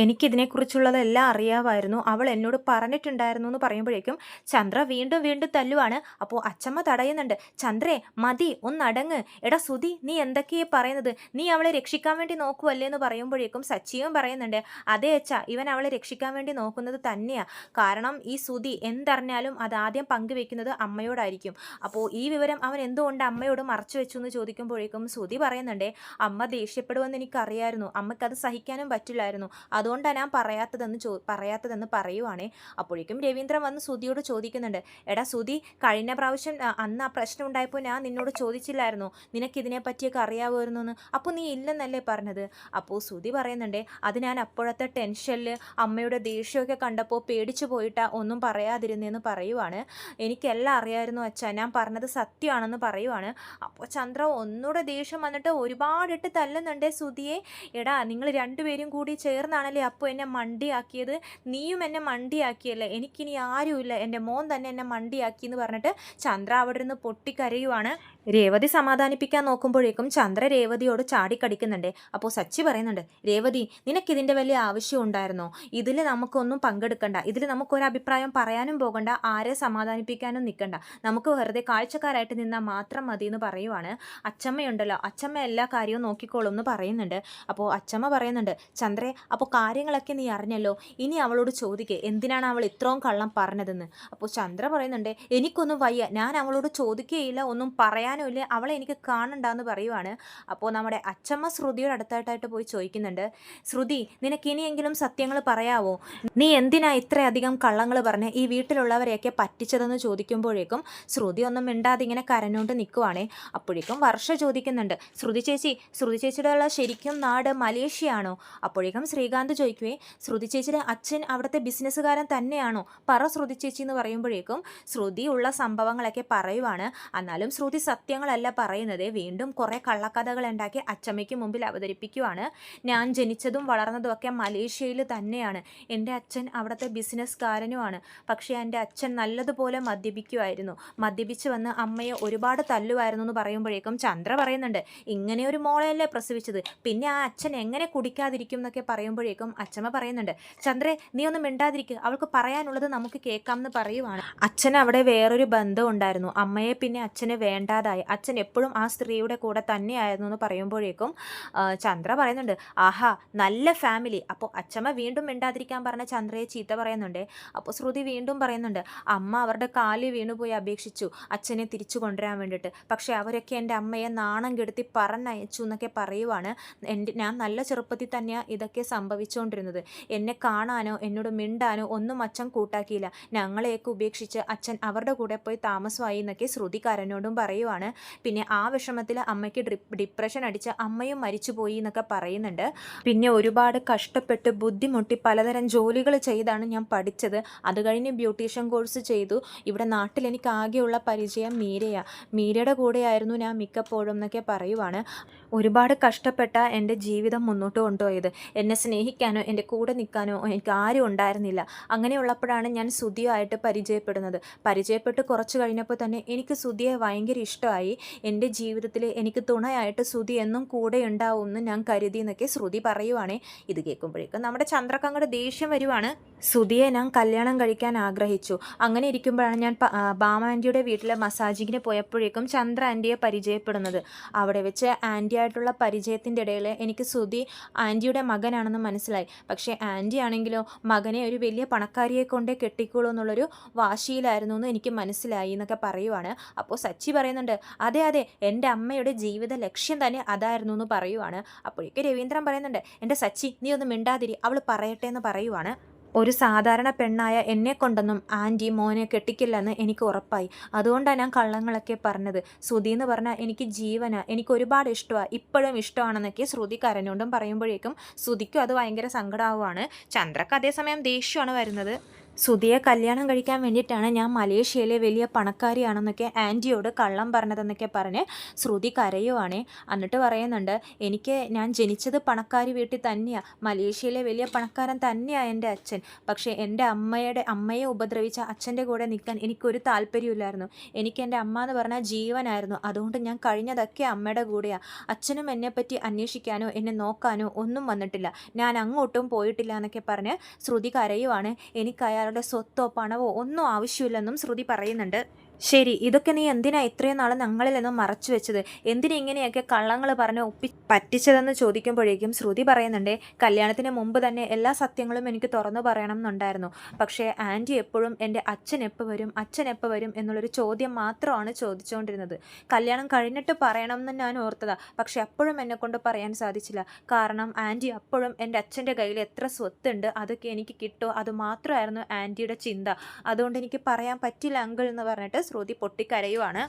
എനിക്കിതിനെക്കുറിച്ചുള്ളതെല്ലാം അറിയാമായിരുന്നു, അവൾ എന്നോട് പറഞ്ഞിട്ടുണ്ടായിരുന്നു എന്ന് പറയുമ്പോഴേക്കും ചന്ദ്ര വീണ്ടും വീണ്ടും തല്ലുവാണ്. അപ്പോൾ അച്ചമ്മ തടയുന്നുണ്ട്, ചന്ദ്രേ മതി, ഒന്നടങ്ങ്, എടാ ശ്രുതി നീ എന്തൊക്കെയാ പറയുന്നത്, നീ അവളെ രക്ഷിക്കാൻ വേണ്ടി നോക്കുവല്ലേ എന്ന് പറയുമ്പോഴേക്കും സച്ചിയും പറയുന്നുണ്ട്, അതേ അച്ഛ, ഇവൻ അവളെ രക്ഷിക്കാൻ വേണ്ടി നോക്കുന്നത് തന്നെയാ, കാരണം ഈ ശ്രുതി എന്തറിഞ്ഞാലും അതാദ്യം പങ്കുവെക്കുന്നത് അമ്മയോടായിരിക്കും. അപ്പോൾ ഈ വിവരം അവൻ എന്തുകൊണ്ട് അമ്മയോട് മറച്ചു വെച്ചു എന്ന് ചോദിക്കുമ്പോഴേക്കും ശ്രുതി പറയുന്നുണ്ട്, അമ്മ ദേഷ്യപ്പെടുമെന്ന് എനിക്കറിയായിരുന്നു, അമ്മയ്ക്കത് സഹിക്കാനും പറ്റില്ലായിരുന്നു, അതുകൊണ്ടാണ് ഞാൻ പറയാത്തതെന്ന് പറയുവാണേ. അപ്പോഴേക്കും രവീന്ദ്രൻ വന്ന് ശ്രുതിയോട് ചോദിക്കുന്നുണ്ട്, എടാ ശ്രുതി, കഴിഞ്ഞ പ്രാവശ്യം അന്ന് ആ പ്രശ്നം ഉണ്ടായപ്പോൾ ഞാൻ നിന്നോട് ചോദിച്ചില്ലായിരുന്നു നിനക്കിതിനെ പറ്റിയൊക്കെ അറിയാമായിരുന്നു എന്ന്, അപ്പോൾ നീ ഇല്ലെന്നല്ലേ പറഞ്ഞത്. അപ്പോൾ ശ്രുതി പറയുന്നുണ്ട്, അത് ഞാൻ അപ്പോഴത്തെ ടെൻഷനിൽ അമ്മയുടെ ദേഷ്യമൊക്കെ കണ്ടപ്പോൾ പേടിച്ചു പോയിട്ടാ ഒന്നും പറയാതിരുന്നതെന്ന് പറയുവാണ്. എനിക്കെല്ലാം അറിയായിരുന്നു അച്ഛാ, ഞാൻ പറഞ്ഞത് സത്യമാണെന്ന് പറയുവാണ്. അപ്പോൾ ചന്ദ്ര ഒന്നുകൂടെ ദേഷ്യം വന്നിട്ട് ഒരുപാടിട്ട് തല്ലുന്നുണ്ട് ശ്രുതിയെ. എടാ നിങ്ങൾ രണ്ടുപേരും കൂടി ചേർന്നാണല്ലേ അപ്പോൾ എന്നെ മണ്ടിയാക്കിയത്, നീയും എന്നെ മണ്ടിയാക്കിയല്ലേ, എനിക്കിനി ആരുമില്ല, എൻ്റെ മോൻ തന്നെ എന്നെ മണ്ടിയാക്കി എന്ന് പറഞ്ഞിട്ട് ചന്ദ്ര അവിടെ നിന്ന് പൊട്ടിക്കരയുവാണ്. രേവതി സമാധാനിപ്പിക്കാൻ നോക്കുമ്പോഴേക്കും ചന്ദ്ര രേവതിയോട് ചാടിക്കടിക്കുന്നുണ്ട്. അപ്പോൾ സച്ചി പറയുന്നുണ്ട്, രേവതി നിനക്കിതിൻ്റെ വലിയ ആവശ്യം ഉണ്ടായിരുന്നോ, ഇതിൽ നമുക്കൊന്നും പങ്കെടുക്കണ്ട, ഇതിൽ നമുക്കൊരഭിപ്രായം പറയാനും പോകണ്ട, ആരെ സമാധാനിപ്പിക്കാനും നിൽക്കണ്ട, നമുക്ക് വെറുതെ കാഴ്ചക്കാരായിട്ട് നിന്നാൽ മാത്രം മതി എന്ന് പറയുവാണ്. അച്ചമ്മയുണ്ടല്ലോ, അച്ചമ്മ എല്ലാ കാര്യവും നോക്കിക്കോളും എന്ന് പറയുന്നുണ്ട്. അപ്പോൾ അച്ചമ്മ പറയുന്നുണ്ട്, ചന്ദ്രേ അപ്പോൾ കാര്യങ്ങളൊക്കെ നീ അറിഞ്ഞല്ലോ, ഇനി അവളോട് ചോദിക്കേ എന്തിനാണ് അവൾ ഇത്രയും കള്ളം പറഞ്ഞതെന്ന്. അപ്പോൾ ചന്ദ്ര പറയുന്നുണ്ട്, എനിക്കൊന്നും വയ്യ, ഞാൻ അവളോട് ചോദിക്കുകയില്ല, ഒന്നും പറയാനുമില്ല, അവളെ എനിക്ക് കാണണ്ടെന്ന് പറയുവാണ്. അപ്പോൾ നമ്മുടെ അച്ചമ്മ ശ്രുതിയുടെ അടുത്തായിട്ടായിട്ട് പോയി ചോദിക്കുന്നുണ്ട്, ശ്രുതി നിനക്ക് ഇനിയെങ്കിലും സത്യങ്ങൾ പറയാവോ, നീ എന്തിനാ ഇത്രയധികം കള്ളങ്ങൾ പറഞ്ഞ് ഈ വീട്ടിലുള്ളവരെയൊക്കെ പറ്റിച്ചതെന്ന് ചോദിക്കുമ്പോഴേക്കും ശ്രുതി ഒന്നും മിണ്ടാതെ ഇങ്ങനെ കരഞ്ഞുകൊണ്ട് നിൽക്കുവാണേ. അപ്പോഴേക്കും വർഷ ചോദിക്കുന്നുണ്ട്, ശ്രുതി ചേച്ചിയുടെ ഉള്ള ശരിക്കും നാട് മലേഷ്യ ആണോ. അപ്പോഴേക്കും ശ്രീകാന്ത് ചോദിക്കുവേ, ശ്രുതി ചേച്ചിയുടെ അച്ഛൻ അവിടുത്തെ ബിസിനസ്സുകാരൻ തന്നെയാണോ, പറ ശ്രുതി ചേച്ചി എന്ന് പറയുമ്പോഴേക്കും ശ്രുതി ഉള്ള സംഭവങ്ങളൊക്കെ പറയുവാണ്. എന്നാലും ശ്രുതി സത്യങ്ങളല്ല പറയുന്നത്, വീണ്ടും കുറേ കള്ളക്കഥകൾ ഉണ്ടാക്കി അച്ചമ്മയ്ക്ക് മുമ്പിൽ അവതരിപ്പിക്കുവാണ്. ഞാൻ ജനിച്ചതും വളർന്നതും ഒക്കെ മലേഷ്യയിൽ തന്നെയാണ്. എൻ്റെ അച്ഛൻ അവിടുത്തെ ബിസിനസ്സുകാരനുമാണ്. പക്ഷേ എൻ്റെ അച്ഛൻ നല്ലതുപോലെ മദ്യപിക്കുമായിരുന്നു. മദ്യപിച്ച് വന്ന് അമ്മയെ ഒരുപാട് തല്ലുമായിരുന്നു എന്ന് പറയുമ്പോഴേക്കും ചന്ദ്ര പറയുന്നുണ്ട്, ഇങ്ങനെ ഒരു മോളെയല്ലേ പ്രസവിച്ചത്, പിന്നെ ആ അച്ഛൻ എങ്ങനെ കുടിക്കാതിരിക്കും എന്നൊക്കെ പറയുമ്പോഴേക്കും അച്ഛമ്മ പറയുന്നുണ്ട്, ചന്ദ്രേ നീ ഒന്നും മിണ്ടാതിരിക്കുക, അവൾക്ക് പറയാനുള്ളത് നമുക്ക് കേൾക്കാം എന്ന് പറയുവാണ്. അച്ഛൻ അവിടെ വേറൊരു ബന്ധം ഉണ്ടായിരുന്നു. അമ്മയെ പിന്നെ അച്ഛന് വേണ്ടാതായി. അച്ഛൻ എപ്പോഴും ആ സ്ത്രീയുടെ കൂടെ തന്നെയായിരുന്നു എന്ന് പറയുമ്പോഴേക്കും ചന്ദ്ര പറയുന്നുണ്ട്, ആഹാ നല്ല ഫാമിലി. അപ്പോൾ അച്ഛമ്മ വീണ്ടും മിണ്ടാതിരിക്കാൻ പറഞ്ഞ ചന്ദ്രയെ ചീത്ത പറയുന്നുണ്ട്. അപ്പോൾ ശ്രുതി വീണ്ടും പറയുന്നുണ്ട്, അമ്മ അവരുടെ കാലിൽ വീണുപോയി അപേക്ഷിച്ചു അച്ഛനെ തിരിച്ചു കൊണ്ടുവരാൻ വേണ്ടിയിട്ട്. പക്ഷേ അവരൊക്കെ എൻ്റെ അമ്മയെ നാണം കെടുത്തി പറഞ്ഞയച്ചു എന്നൊക്കെ പറയുവാണ്. ഞാൻ നല്ല ചെറുപ്പത്തിൽ തന്നെയാണ് ഇതൊക്കെ സംഭവിച്ചുകൊണ്ടിരുന്നത്. എന്നെ കാണാനോ എന്നോട് മിണ്ടാനോ ഒന്നും അച്ഛൻ കൂട്ടാക്കിയില്ല. ഞങ്ങളെയൊക്കെ ഉപേക്ഷിച്ച് അച്ഛൻ അവരുടെ കൂടെ പോയി താമസമായി എന്നൊക്കെ ശ്രുതി കരനോടും പറയുവാണ്. പിന്നെ ആ വിഷമത്തിൽ അമ്മയ്ക്ക് ഡിപ്രഷൻ അടിച്ച് അമ്മയും മരിച്ചുപോയി എന്നൊക്കെ പറയുന്നുണ്ട്. പിന്നെ ഒരുപാട് കഷ്ടപ്പെട്ട് ബുദ്ധിമുട്ടി പലതരം ജോലികൾ ചെയ്താണ് ഞാൻ പഠിച്ചത്. അത് കഴിഞ്ഞ് ബ്യൂട്ടീഷ്യൻ കോഴ്സ് ചെയ്തു. ഇവിടെ നാട്ടിൽ എനിക്ക് ആകെയുള്ള പരിചയം മീരയാണ്. മീരയുടെ കൂടെയായിരുന്നു ഞാൻ മിക്കപ്പോഴും എന്നൊക്കെ പറയുവാണ്. ഒരുപാട് കഷ്ടപ്പെട്ട എൻ്റെ ജീവിതം മുന്നോട്ട് കൊണ്ടുപോയത്. എന്നെ സ്നേഹിക്കാനോ എൻ്റെ കൂടെ നിൽക്കാനോ എനിക്ക് ആരും ഉണ്ടായിരുന്നില്ല. അങ്ങനെയുള്ളപ്പോഴാണ് ഞാൻ സുധിയുമായിട്ട് പരിചയപ്പെടുന്നത്. പരിചയപ്പെട്ട് കുറച്ച് കഴിഞ്ഞപ്പോൾ തന്നെ എനിക്ക് സുധിയെ ഭയങ്കര ഇഷ്ടമായി. എൻ്റെ ജീവിതത്തിൽ എനിക്ക് തുണയായിട്ട് സുധി എന്നും കൂടെ ഉണ്ടാവുമെന്ന് ഞാൻ കരുതി എന്നൊക്കെ ശ്രുതി പറയുവാണേ. ഇത് കേൾക്കുമ്പോഴേക്കും നമ്മുടെ ചന്ദ്രക്കങ്ങടെ ദേഷ്യം വരുവാണ്. സുധിയെ ഞാൻ കല്യാണം കഴിക്കാൻ ആഗ്രഹിച്ചു. അങ്ങനെ ഇരിക്കുമ്പോഴാണ് ഞാൻ ബാമ ആൻറ്റിയുടെ വീട്ടിലെ മസാജിങ്ങിന് പോയപ്പോഴേക്കും ചന്ദ്ര ആൻറ്റിയെ പരിചയപ്പെടുന്നത്. അവിടെ വെച്ച് ആൻറ്റിയായിട്ടുള്ള പരിചയത്തിൻ്റെ ഇടയിൽ എനിക്ക് സുധി ആൻറ്റിയുടെ മകനാണെന്ന് മനസ്സിലായി. പക്ഷേ ആൻറ്റി ആണെങ്കിലോ മകനെ ഒരു വലിയ പണക്കാരിയെ കൊണ്ടേ കെട്ടിക്കോളൂ എന്നുള്ളൊരു വാശിയിലായിരുന്നു എന്ന് എനിക്ക് മനസ്സിലായി എന്നൊക്കെ പറയുവാണ്. അപ്പോൾ സച്ചി പറയുന്നുണ്ട്, അതെ അതെ എൻ്റെ അമ്മയുടെ ജീവിത ലക്ഷ്യം തന്നെ അതായിരുന്നു എന്ന് പറയുവാണ്. അപ്പോഴേക്ക് രവീന്ദ്രൻ പറയുന്നുണ്ട്, എൻ്റെ സച്ചി നീ ഒന്ന് മിണ്ടാതിരി, അവൾ പറയട്ടെ എന്ന് പറയുവാണ്. ഒരു സാധാരണ പെണ്ണായ എന്നെ കൊണ്ടൊന്നും ആൻറ്റി മോനെ കെട്ടിക്കില്ലെന്ന് എനിക്ക് ഉറപ്പായി. അതുകൊണ്ടാണ് ഞാൻ കള്ളങ്ങളൊക്കെ പറഞ്ഞത്. ശ്രുതി എന്ന് പറഞ്ഞാൽ എനിക്ക് ജീവനാ, എനിക്ക് ഒരുപാട് ഇഷ്ടമാണ്, ഇപ്പോഴും ഇഷ്ടമാണെന്നൊക്കെ ശ്രുതി കരഞ്ഞുകൊണ്ടും പറയുമ്പോഴേക്കും ശ്രുതിക്കും അത് ഭയങ്കര സങ്കടമാവുകയാണ്. ചന്ദ്രക്ക് അതേസമയം ദേഷ്യമാണ് വരുന്നത്. സുധിയെ കല്യാണം കഴിക്കാൻ വേണ്ടിയിട്ടാണ് ഞാൻ മലേഷ്യയിലെ വലിയ പണക്കാരിയാണെന്നൊക്കെ ആൻറ്റിയോട് കള്ളം പറഞ്ഞതെന്നൊക്കെ പറഞ്ഞ് ശ്രുതി കരയുവാണേ. എന്നിട്ട് പറയുന്നുണ്ട്, ഞാൻ ജനിച്ചത് പണക്കാരി വീട്ടിൽ തന്നെയാണ്, മലേഷ്യയിലെ വലിയ പണക്കാരൻ തന്നെയാണ് എൻ്റെ അച്ഛൻ. പക്ഷേ എൻ്റെ അമ്മയെ ഉപദ്രവിച്ച അച്ഛൻ്റെ കൂടെ നിൽക്കാൻ എനിക്കൊരു താല്പര്യമില്ലായിരുന്നു. എനിക്ക് എൻ്റെ അമ്മ എന്ന് പറഞ്ഞാൽ ജീവനായിരുന്നു. അതുകൊണ്ട് ഞാൻ കഴിഞ്ഞതൊക്കെ അമ്മയുടെ കൂടെയാണ്. അച്ഛനും എന്നെപ്പറ്റി അന്വേഷിക്കാനോ എന്നെ നോക്കാനോ ഒന്നും വന്നിട്ടില്ല. ഞാൻ അങ്ങോട്ടും പോയിട്ടില്ല എന്നൊക്കെ പറഞ്ഞ് ശ്രുതി കരയുവാണ്. എനിക്ക് അയാളുടെ സ്വത്തോ പണവോ ഒന്നും ആവശ്യമില്ലെന്നും ശ്രുതി പറയുന്നുണ്ട്. ശരി, ഇതൊക്കെ നീ എന്തിനാ ഇത്രയും നാൾ ഞങ്ങളിൽ നിന്നും മറച്ചു വെച്ചത്? എന്തിനാ ഇങ്ങനെയൊക്കെ കള്ളങ്ങൾ പറഞ്ഞ് പറ്റിച്ചതെന്ന് ചോദിക്കുമ്പോഴേക്കും ശ്രുതി പറയുന്നുണ്ട്, കല്യാണത്തിന് മുമ്പ് തന്നെ എല്ലാ സത്യങ്ങളും എനിക്ക് തുറന്നു പറയണം എന്നുണ്ടായിരുന്നു. പക്ഷേ ആൻറ്റി എപ്പോഴും എൻ്റെ അച്ഛൻ എപ്പോൾ വരും എന്നുള്ളൊരു ചോദ്യം മാത്രമാണ് ചോദിച്ചുകൊണ്ടിരുന്നത്. കല്യാണം കഴിഞ്ഞിട്ട് പറയണം എന്ന് ഞാൻ ഓർത്തതാണ്. പക്ഷെ അപ്പോഴും എന്നെക്കൊണ്ട് പറയാൻ സാധിച്ചില്ല. കാരണം ആൻറ്റി അപ്പോഴും എൻ്റെ അച്ഛൻ്റെ കയ്യിൽ എത്ര സ്വത്തുണ്ട് അതൊക്കെ എനിക്ക് കിട്ടുമോ അത് മാത്രമായിരുന്നു ആൻറ്റിയുടെ ചിന്ത. അതുകൊണ്ട് എനിക്ക് പറയാൻ പറ്റില്ല അങ്കിൾ എന്ന് പറഞ്ഞിട്ട് ശ്രുതി പൊട്ടിക്കരയുവാണ്.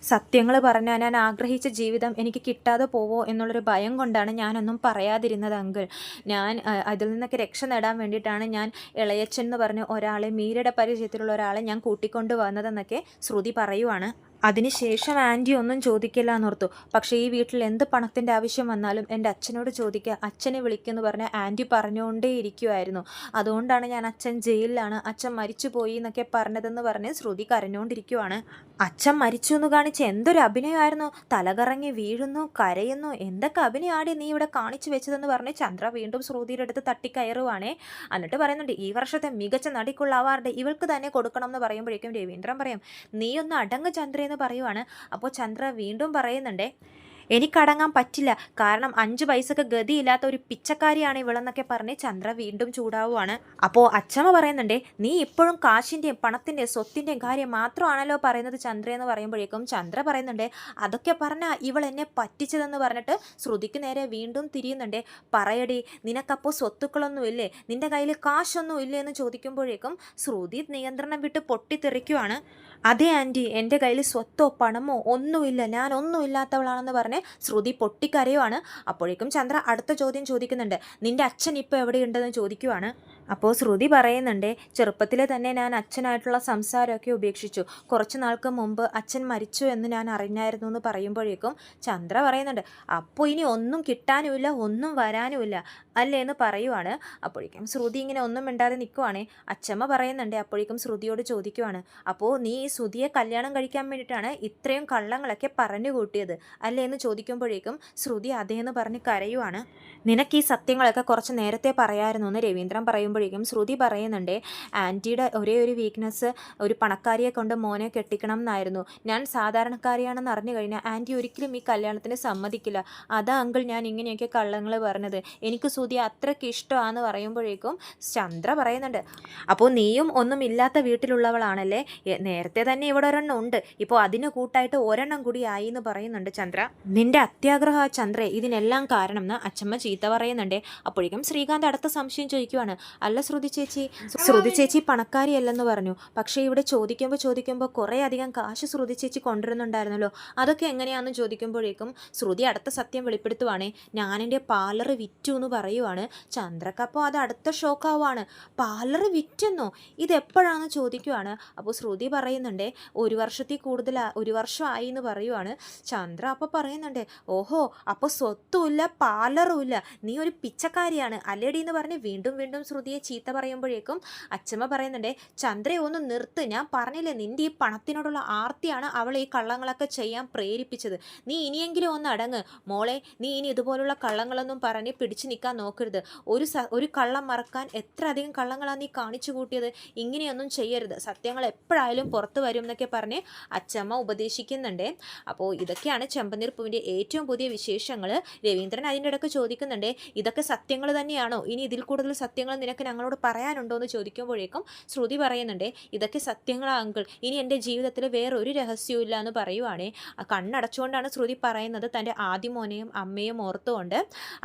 സത്യങ്ങൾ പറഞ്ഞാൽ ഞാൻ ആഗ്രഹിച്ച ജീവിതം എനിക്ക് കിട്ടാതെ പോവോ എന്നുള്ളൊരു ഭയം കൊണ്ടാണ് ഞാനൊന്നും പറയാതിരുന്നത് അങ്കിൾ. ഞാൻ അതിൽ നിന്നൊക്കെ രക്ഷ നേടാൻ വേണ്ടിയിട്ടാണ് ഞാൻ ഇളയച്ചൻ എന്ന് പറഞ്ഞ ഒരാളെ, മീരയുടെ പരിചയത്തിലുള്ള ഒരാളെ ഞാൻ കൂട്ടിക്കൊണ്ട് വന്നതെന്നൊക്കെ ശ്രുതി പറയുവാണ്. അതിനുശേഷം ആൻറ്റി ഒന്നും ചോദിക്കില്ല എന്നോർത്തു. പക്ഷേ ഈ വീട്ടിൽ എന്ത് പണത്തിൻ്റെ ആവശ്യം വന്നാലും എൻ്റെ അച്ഛനോട് ചോദിക്കുക, അച്ഛനെ വിളിക്കുമെന്ന് പറഞ്ഞ് ആൻറ്റി പറഞ്ഞുകൊണ്ടേ ഇരിക്കുമായിരുന്നു. അതുകൊണ്ടാണ് ഞാൻ അച്ഛൻ ജയിലിലാണ്, അച്ഛൻ മരിച്ചു പോയി എന്നൊക്കെ പറഞ്ഞതെന്ന് പറഞ്ഞ് ശ്രുതി കരഞ്ഞുകൊണ്ടിരിക്കുവാണ്. അച്ഛൻ മരിച്ചു എന്ന് കാണിച്ച് എന്തൊരു അഭിനയമായിരുന്നു, തലകറങ്ങി വീഴുന്നു, കരയുന്നു, എന്തൊക്കെ അഭിനയമാടി നീ ഇവിടെ കാണിച്ചു വെച്ചതെന്ന് പറഞ്ഞ് ചന്ദ്ര വീണ്ടും ശ്രുതിയുടെ അടുത്ത് തട്ടിക്കയറുവാണേ. എന്നിട്ട് പറയുന്നുണ്ട്, ഈ വർഷത്തെ മികച്ച നടിക്കുള്ള അവാർഡ് ഇവൾക്ക് തന്നെ കൊടുക്കണം എന്ന് പറയുമ്പോഴേക്കും രവീന്ദ്രൻ പറയും, നീ ഒന്ന് അടങ്ങ് ചന്ദ്രയെന്ന് പറയുവാണ്. അപ്പോൾ ചന്ദ്ര വീണ്ടും പറയുന്നുണ്ടേ, എനിക്കടങ്ങാൻ പറ്റില്ല, കാരണം 5 പൈസക്ക് ഗതിയില്ലാത്ത ഒരു പിച്ചക്കാരിയാണ് ഇവളെന്നൊക്കെ പറഞ്ഞ് ചന്ദ്ര വീണ്ടും ചൂടാവുകയാണ്. അപ്പോൾ അച്ഛമ്മ പറയുന്നുണ്ടേ, നീ ഇപ്പോഴും കാശിൻ്റെയും പണത്തിൻ്റെയും സ്വത്തിൻ്റെയും കാര്യം മാത്രമാണല്ലോ പറയുന്നത് ചന്ദ്രയെന്ന് പറയുമ്പോഴേക്കും ചന്ദ്ര പറയുന്നുണ്ടേ, അതൊക്കെ പറഞ്ഞാൽ ഇവൾ എന്നെ പറ്റിച്ചതെന്ന് പറഞ്ഞിട്ട് ശ്രുതിക്ക് നേരെ വീണ്ടും തിരിയുന്നുണ്ടേ. പറയടി, നിനക്കപ്പോൾ സ്വത്തുക്കളൊന്നും ഇല്ലേ, നിൻ്റെ കയ്യിൽ കാശൊന്നും ഇല്ലേ എന്ന് ചോദിക്കുമ്പോഴേക്കും ശ്രുതി നിയന്ത്രണം വിട്ട് പൊട്ടിത്തെറിക്കുവാണ്. അതെ ആൻറ്റി, എൻ്റെ കയ്യിൽ സ്വത്തോ പണമോ ഒന്നുമില്ല, ഞാൻ ഒന്നുമില്ലാത്തവളാണെന്ന് പറഞ്ഞ് ശ്രുതി പൊട്ടിക്കരയുവാണ്. അപ്പോഴേക്കും ചന്ദ്ര അടുത്ത ചോദ്യം ചോദിക്കുന്നുണ്ട്, നിന്റെ അച്ഛൻ ഇപ്പോൾ എവിടെയുണ്ടെന്ന് ചോദിക്കുവാണ്. അപ്പോൾ ശ്രുതി പറയുന്നുണ്ട്, ചെറുപ്പത്തിലെ തന്നെ ഞാൻ അച്ഛനായിട്ടുള്ള സംസാരമൊക്കെ ഉപേക്ഷിച്ചു. കുറച്ച് നാൾക്ക് മുമ്പ് അച്ഛൻ മരിച്ചു എന്ന് ഞാൻ അറിഞ്ഞായിരുന്നു എന്ന് പറയുമ്പോഴേക്കും ചന്ദ്ര പറയുന്നുണ്ട്, അപ്പോൾ ഇനി ഒന്നും കിട്ടാനുമില്ല, ഒന്നും വരാനുമില്ല അല്ലേ എന്ന് പറയുവാണ്. അപ്പോഴേക്കും ശ്രുതി ഇങ്ങനെ ഒന്നും മിണ്ടാതെ നിൽക്കുവാണേ. അച്ഛമ്മ പറയുന്നുണ്ട്, അപ്പോഴേക്കും ശ്രുതിയോട് ചോദിക്കുവാണ്, അപ്പോൾ നീ ഈ ശ്രുതിയെ കല്യാണം കഴിക്കാൻ വേണ്ടിയിട്ടാണ് ഇത്രയും കള്ളങ്ങളൊക്കെ പറഞ്ഞു കൂട്ടിയത് അല്ലേ എന്ന് ചോദിക്കുമ്പോഴേക്കും ശ്രുതി അതേന്ന് പറഞ്ഞ് കരയുവാണ്. നിനക്ക് ഈ സത്യങ്ങളൊക്കെ കുറച്ച് നേരത്തെ പറയായിരുന്നു എന്ന് രവീന്ദ്രൻ പറയുമ്പോഴേക്കും ശ്രുതി പറയുന്നുണ്ട്, ആൻറ്റിയുടെ ഒരേ ഒരു വീക്ക്നെസ് ഒരു പണക്കാരിയെ കൊണ്ട് മോനെ കെട്ടിക്കണം എന്നായിരുന്നു. ഞാൻ സാധാരണക്കാരിയാണെന്ന് അറിഞ്ഞു കഴിഞ്ഞാൽ ആൻറ്റി ഒരിക്കലും ഈ കല്യാണത്തിന് സമ്മതിക്കില്ല. അതാ അങ്കിൾ ഞാൻ ഇങ്ങനെയൊക്കെ കള്ളങ്ങൾ പറഞ്ഞത്. എനിക്ക് ശ്രുതി അത്രയ്ക്ക് ഇഷ്ടമാണെന്ന് പറയുമ്പോഴേക്കും ചന്ദ്ര പറയുന്നുണ്ട്, അപ്പോൾ നീയും ഒന്നും ഇല്ലാത്ത വീട്ടിലുള്ളവളാണല്ലേ, നേരത്തെ തന്നെ ഇവിടെ ഒരെണ്ണം ഉണ്ട്, ഇപ്പോൾ അതിന് കൂട്ടായിട്ട് ഒരെണ്ണം കൂടി ആയി എന്ന് പറയുന്നുണ്ട് ചന്ദ്ര. നിന്റെ അത്യാഗ്രഹ ചന്ദ്രേ ഇതിനെല്ലാം കാരണം എന്ന് അച്ഛമ്മ ചീത്ത പറയുന്നുണ്ട്. അപ്പോഴേക്കും ശ്രീകാന്ത് അടുത്ത സംശയം ചോദിക്കുവാണ്, അല്ല ശ്രുതി ചേച്ചി പണക്കാരിയല്ലെന്ന് പറഞ്ഞു, പക്ഷേ ഇവിടെ ചോദിക്കുമ്പോൾ കുറേ അധികം കാശ് ശ്രുതി ചേച്ചി കൊണ്ടുവരുന്നുണ്ടായിരുന്നല്ലോ, അതൊക്കെ എങ്ങനെയാണെന്ന് ചോദിക്കുമ്പോഴേക്കും ശ്രുതി അടുത്ത സത്യം വെളിപ്പെടുത്തുവാണേ, ഞാനെൻ്റെ പാർലർ വിറ്റു എന്ന് പറയുവാണ്. ചന്ദ്രക്കപ്പോൾ അത് അടുത്ത ഷോക്കാവാണ്. പാർലർ വിറ്റെന്നോ, ഇതെപ്പോഴാണെന്ന് ചോദിക്കുവാണ്. അപ്പോൾ ശ്രുതി പറയുന്നുണ്ട്, ഒരു വർഷമായി എന്ന് പറയുവാണ്. ചന്ദ്ര അപ്പോൾ പറയുന്നുണ്ട്, ഓഹോ അപ്പോൾ സ്വത്തുമില്ല പാർലറും ഇല്ല, നീ ഒരു പിച്ചക്കാരിയാണ് അല്ലേടി എന്ന് പറഞ്ഞ് വീണ്ടും വീണ്ടും ശ്രുതിയെ ചീത്ത പറയുമ്പോഴേക്കും അച്ഛമ്മ പറയുന്നുണ്ട്, ചന്ദ്രയെ ഒന്ന് നിർത്ത്, ഞാൻ പറഞ്ഞില്ലേ നിൻ്റെ ഈ പണത്തിനോടുള്ള ആർത്തിയാണ് അവൾ ഈ കള്ളങ്ങളൊക്കെ ചെയ്യാൻ പ്രേരിപ്പിച്ചത്. നീ ഇനിയെങ്കിലും ഒന്ന് അടങ്ങ് മോളെ, നീ ഇനി ഇതുപോലുള്ള കള്ളങ്ങളൊന്നും പറഞ്ഞ് പിടിച്ചു നിൽക്കാൻ നോക്കരുത്. ഒരു കള്ളം മറക്കാൻ എത്ര അധികം കള്ളങ്ങളാണ് നീ കാണിച്ചു കൂട്ടിയത്, ഇങ്ങനെയൊന്നും ചെയ്യരുത്, സത്യങ്ങൾ എപ്പോഴായാലും പുറത്തു വരും എന്നൊക്കെ പറഞ്ഞ് അച്ഛമ്മ ഉപദേശിക്കുന്നുണ്ട്. അപ്പോൾ ഇതൊക്കെയാണ് ചെമ്പനീർ പൂവിൻ്റെ ഏറ്റവും പുതിയ വിശേഷങ്ങൾ. രവീന്ദ്രൻ അതിൻ്റെ ഇടയ്ക്ക് ചോദിക്കുന്നുണ്ട്, ഇതൊക്കെ സത്യങ്ങൾ തന്നെയാണോ, ഇനി ഇതിൽ കൂടുതൽ സത്യങ്ങൾ നിനക്ക് ഞങ്ങളോട് പറയാനുണ്ടോ എന്ന് ചോദിക്കുമ്പോഴേക്കും ശ്രുതി പറയുന്നുണ്ട്, ഇതൊക്കെ സത്യങ്ങളാ അങ്കിൾ, ഇനി എൻ്റെ ജീവിതത്തിൽ വേറൊരു രഹസ്യവും ഇല്ല എന്ന് പറയുവാണേ. കണ്ണടച്ചുകൊണ്ടാണ് ശ്രുതി പറയുന്നത്, തൻ്റെ ആദ്യമോനെയും അമ്മയും ഓർത്തുകൊണ്ട്.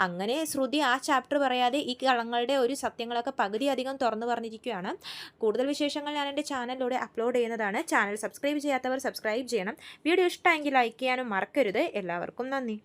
അങ്ങനെ ശ്രുതി ആ ചാപ്റ്റർ പറയാതെ ഈ കള്ളങ്ങളുടെ ഒരു സത്യങ്ങളൊക്കെ പകുതി അധികം തുറന്നു പറഞ്ഞിരിക്കുകയാണ്. കൂടുതൽ വിശേഷങ്ങൾ ഞാൻ എൻ്റെ ചാനലിലൂടെ അപ്ലോഡ് ചെയ്യുന്നതാണ്. ചാനൽ സബ്സ്ക്രൈബ് ചെയ്യാത്തവർ സബ്സ്ക്രൈബ് ചെയ്യണം. വീഡിയോ ഇഷ്ടമെങ്കിൽ ലൈക്ക് ചെയ്യാനും മറക്കരുത്. എല്ലാവർക്കും നന്ദി.